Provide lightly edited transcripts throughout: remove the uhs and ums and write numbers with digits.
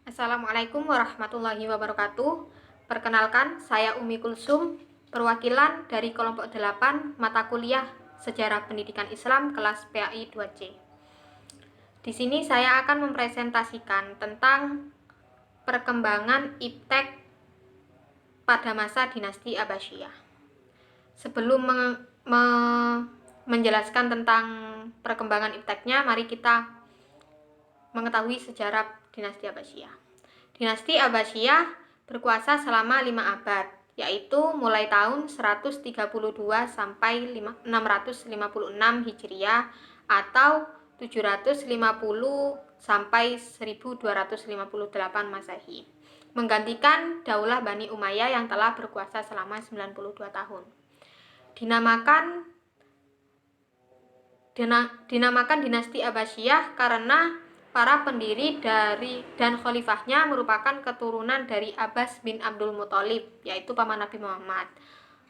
Assalamualaikum warahmatullahi wabarakatuh. Perkenalkan, saya Umi Kulsum, perwakilan dari kelompok 8 mata kuliah Sejarah Pendidikan Islam kelas PAI 2C. Di sini saya akan mempresentasikan tentang perkembangan iptek pada masa dinasti Abbasiyah. Sebelum menjelaskan tentang perkembangan ipteknya, mari kita mengetahui sejarah dinasti Abbasiyah. Dinasti Abbasiyah berkuasa selama 5 abad, yaitu mulai tahun 132 sampai 656 Hijriah atau 750 sampai 1258 Masehi, menggantikan Daulah Bani Umayyah yang telah berkuasa selama 92 tahun. Dinamakan dinasti Abbasiyah karena para pendiri dan khalifahnya merupakan keturunan dari Abbas bin Abdul Muthalib, yaitu paman Nabi Muhammad.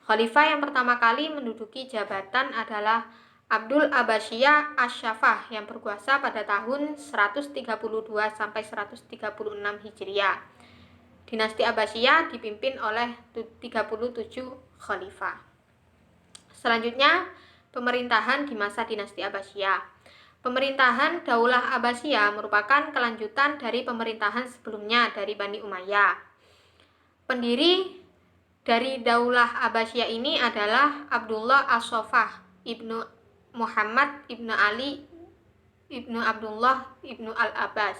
Khalifah yang pertama kali menduduki jabatan adalah Abdul Abbasiyah Asy-Syafah yang berkuasa pada tahun 132 sampai 136 Hijriah. Dinasti Abbasiyah dipimpin oleh 37 khalifah. Selanjutnya, pemerintahan di masa dinasti Abbasiyah. Pemerintahan Daulah Abbasiyah merupakan kelanjutan dari pemerintahan sebelumnya dari Bani Umayyah. Pendiri dari Daulah Abbasiyah ini adalah Abdullah As-Saffah ibnu Muhammad ibnu Ali ibnu Abdullah ibnu Al-Abbas.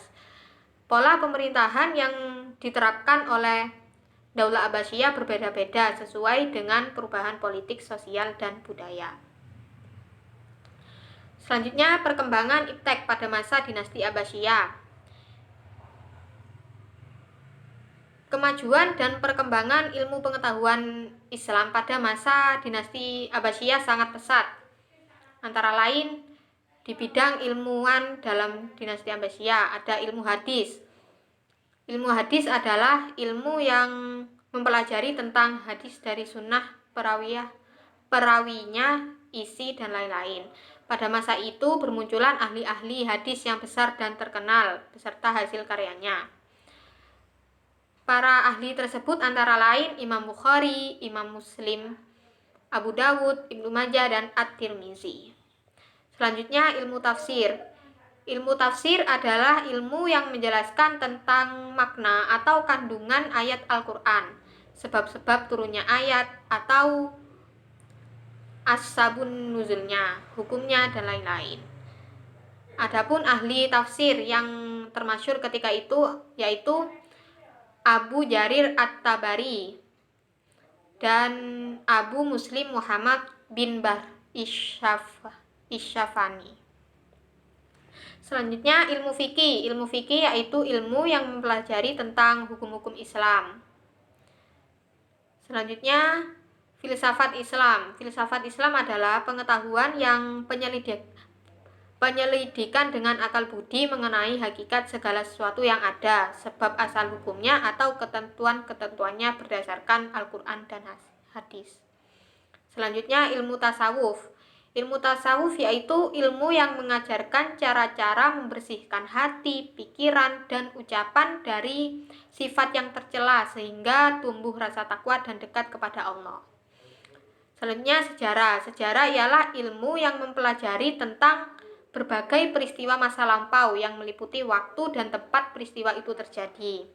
Pola pemerintahan yang diterapkan oleh Daulah Abbasiyah berbeda-beda sesuai dengan perubahan politik, sosial, dan budaya. Selanjutnya, perkembangan iptek pada masa dinasti Abbasiyah. Kemajuan dan perkembangan ilmu pengetahuan Islam pada masa dinasti Abbasiyah sangat pesat. Antara lain, di bidang ilmuwan dalam dinasti Abbasiyah ada ilmu hadis. Ilmu hadis adalah ilmu yang mempelajari tentang hadis dari sunnah perawinya, isi, dan lain-lain. Pada masa itu bermunculan ahli-ahli hadis yang besar dan terkenal beserta hasil karyanya. Para ahli tersebut antara lain Imam Bukhari, Imam Muslim, Abu Dawud, Ibnu Majah, dan At-Tirmizi. Selanjutnya, ilmu tafsir. Ilmu tafsir adalah ilmu yang menjelaskan tentang makna atau kandungan ayat Al-Quran, sebab-sebab turunnya ayat atau asbabun nuzulnya, hukumnya, dan lain-lain. Adapun ahli tafsir yang termasyhur ketika itu yaitu Abu Jarir At-Tabari dan Abu Muslim Muhammad bin Bahr Isyafani. Selanjutnya, ilmu fikih. Ilmu fikih yaitu ilmu yang mempelajari tentang hukum-hukum Islam. Selanjutnya, filsafat Islam. Filsafat Islam adalah pengetahuan yang penyelidikan dengan akal budi mengenai hakikat segala sesuatu yang ada, sebab asal hukumnya atau ketentuan-ketentuannya berdasarkan Al-Quran dan hadis. Selanjutnya, ilmu tasawuf. Ilmu tasawuf yaitu ilmu yang mengajarkan cara-cara membersihkan hati, pikiran, dan ucapan dari sifat yang tercela sehingga tumbuh rasa takwa dan dekat kepada Allah. Selanjutnya, sejarah. Sejarah ialah ilmu yang mempelajari tentang berbagai peristiwa masa lampau yang meliputi waktu dan tempat peristiwa itu terjadi,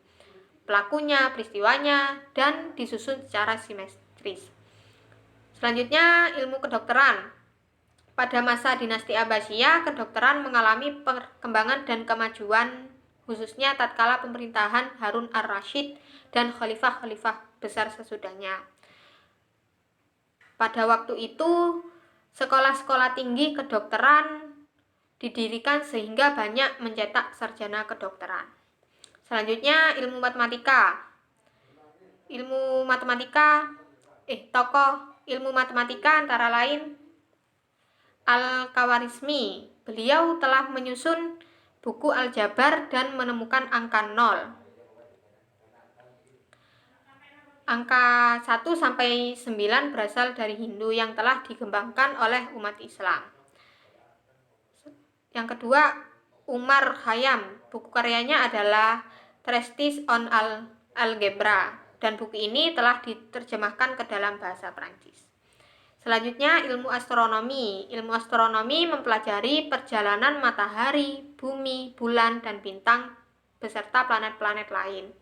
pelakunya, peristiwanya, dan disusun secara simetris. Selanjutnya, ilmu kedokteran. Pada masa dinasti Abbasiyah, kedokteran mengalami perkembangan dan kemajuan, khususnya tatkala pemerintahan Harun ar-Rasyid dan khalifah-khalifah besar sesudahnya. Pada waktu itu, sekolah-sekolah tinggi kedokteran didirikan sehingga banyak mencetak sarjana kedokteran. Selanjutnya, ilmu matematika. Tokoh ilmu matematika antara lain Al-Khawarizmi. Beliau telah menyusun buku Al-Jabar dan menemukan angka 0. Angka 1 sampai 9 berasal dari Hindu yang telah dikembangkan oleh umat Islam. Yang kedua, Umar Khayyam. Buku karyanya adalah Treatise on Algebra, dan buku ini telah diterjemahkan ke dalam bahasa Prancis. Selanjutnya, ilmu astronomi. Ilmu astronomi mempelajari perjalanan matahari, bumi, bulan, dan bintang beserta planet-planet lain.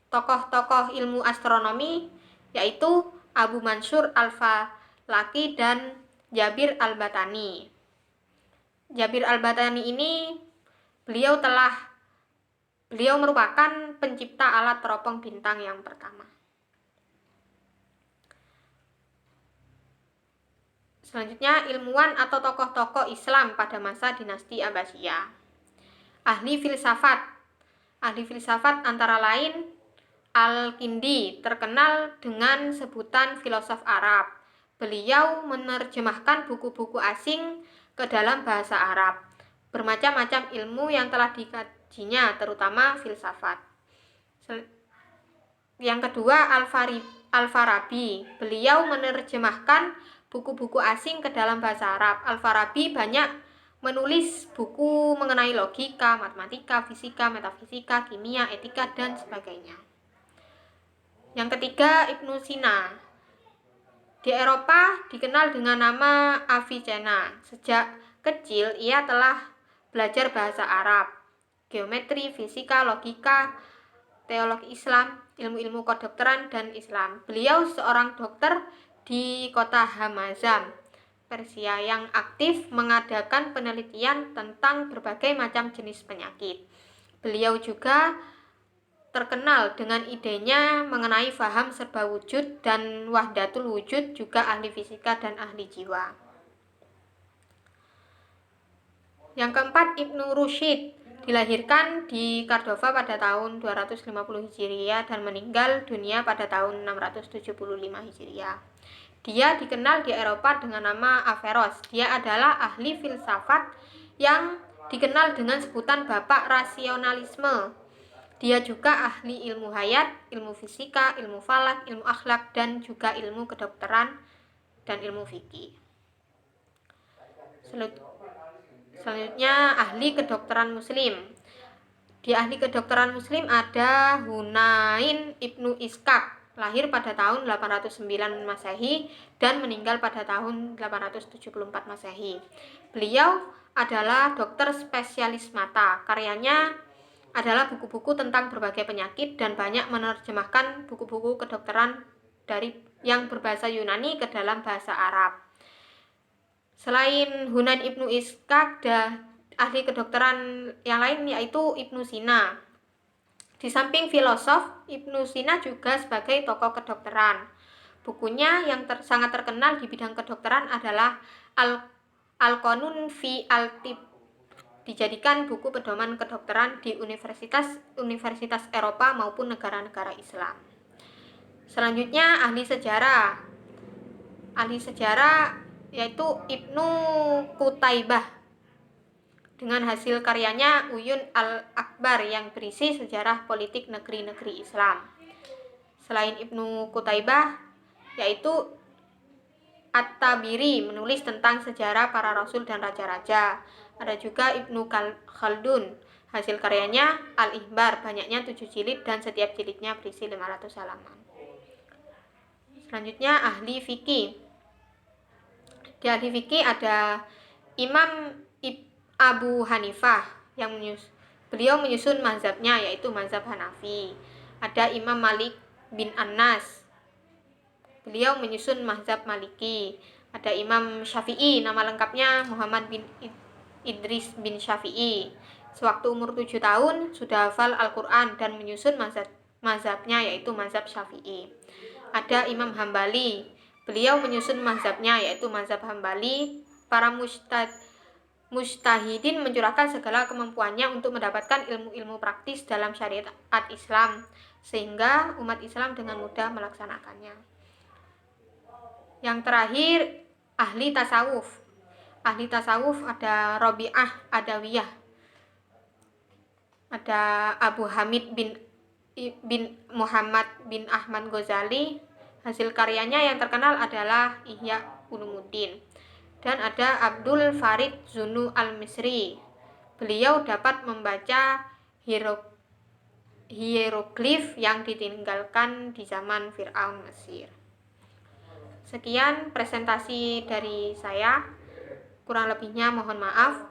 Tokoh-tokoh ilmu astronomi yaitu Abu Mansur al-Falaki dan Jabir al-Batani. Jabir al-Batani ini beliau merupakan pencipta alat teropong bintang yang pertama. Selanjutnya, ilmuwan atau tokoh-tokoh Islam pada masa dinasti Abbasiyah. Ahli filsafat. Ahli filsafat antara lain Al-Kindi, terkenal dengan sebutan filosof Arab. Beliau menerjemahkan buku-buku asing ke dalam bahasa Arab. Bermacam-macam ilmu yang telah dikajinya, terutama filsafat. Yang kedua, Al-Farabi. Beliau menerjemahkan buku-buku asing ke dalam bahasa Arab. Al-Farabi banyak menulis buku mengenai logika, matematika, fisika, metafisika, kimia, etika, dan sebagainya. Yang ketiga, Ibnu Sina. Di Eropa dikenal dengan nama Avicenna. Sejak kecil ia telah belajar bahasa Arab, geometri, fisika, logika, teologi Islam, ilmu-ilmu kedokteran, dan Islam. Beliau seorang dokter di kota Hamazam, Persia, yang aktif mengadakan penelitian tentang berbagai macam jenis penyakit. Beliau juga terkenal dengan idenya mengenai faham serba wujud dan wahdatul wujud, juga ahli fisika dan ahli jiwa. Yang keempat, Ibnu Rushd. Dilahirkan di Cordova pada tahun 250 Hijriah dan meninggal dunia pada tahun 675 Hijriah. Dia dikenal di Eropa dengan nama Averroes. Dia adalah ahli filsafat yang dikenal dengan sebutan Bapak Rasionalisme. Dia juga ahli ilmu hayat, ilmu fisika, ilmu falak, ilmu akhlak, dan juga ilmu kedokteran dan ilmu fikih. Selanjutnya, ahli kedokteran muslim. Di ahli kedokteran muslim ada Hunain Ibnu Ishaq, lahir pada tahun 809 Masehi dan meninggal pada tahun 874 Masehi. Beliau adalah dokter spesialis mata. Karyanya adalah buku-buku tentang berbagai penyakit dan banyak menerjemahkan buku-buku kedokteran yang berbahasa Yunani ke dalam bahasa Arab. Selain Hunain Ibnu Ishaq, ahli kedokteran yang lain yaitu Ibnu Sina. Di samping filosof, Ibnu Sina juga sebagai tokoh kedokteran. Bukunya yang sangat terkenal di bidang kedokteran adalah Al-Qanun fi Al-Tib. Dijadikan buku pedoman kedokteran di universitas Eropa maupun negara-negara Islam. Selanjutnya, ahli sejarah. Ahli sejarah yaitu Ibnu Qutaibah, dengan hasil karyanya Uyun al-Akbar yang berisi sejarah politik negeri-negeri Islam. Selain Ibnu Qutaibah, yaitu At-Tabiri menulis tentang sejarah para rasul dan raja-raja. Ada juga Ibnu Khaldun, hasil karyanya Al-Ihbar, banyaknya 7 jilid dan setiap jilidnya berisi 500 halaman. Selanjutnya, ahli fikih. Di ahli fikih ada Imam Abu Hanifah yang beliau menyusun mazhabnya yaitu mazhab Hanafi. Ada Imam Malik bin Anas, beliau menyusun mazhab Maliki. Ada Imam Syafi'i, nama lengkapnya Muhammad bin Idris bin Syafi'i. Sewaktu umur 7 tahun sudah hafal Al-Quran dan menyusun mazhabnya yaitu mazhab Syafi'i. Ada Imam Hambali, beliau menyusun mazhabnya yaitu mazhab Hambali. Para mujtahidin mencurahkan segala kemampuannya untuk mendapatkan ilmu-ilmu praktis dalam syariat Islam, sehingga umat Islam dengan mudah melaksanakannya. Yang terakhir, ahli tasawuf. Ahli tasawuf ada Robi'ah Adawiyah, ada Abu Hamid bin Muhammad bin Ahmad Ghazali. Hasil karyanya yang terkenal adalah Ihya Ulumuddin. Dan ada Abdul Farid Zunu al-Misri. Beliau dapat membaca hieroglif yang ditinggalkan di zaman Fir'aun Mesir. Sekian presentasi dari saya, kurang lebihnya mohon maaf.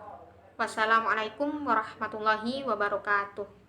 Wassalamualaikum warahmatullahi wabarakatuh.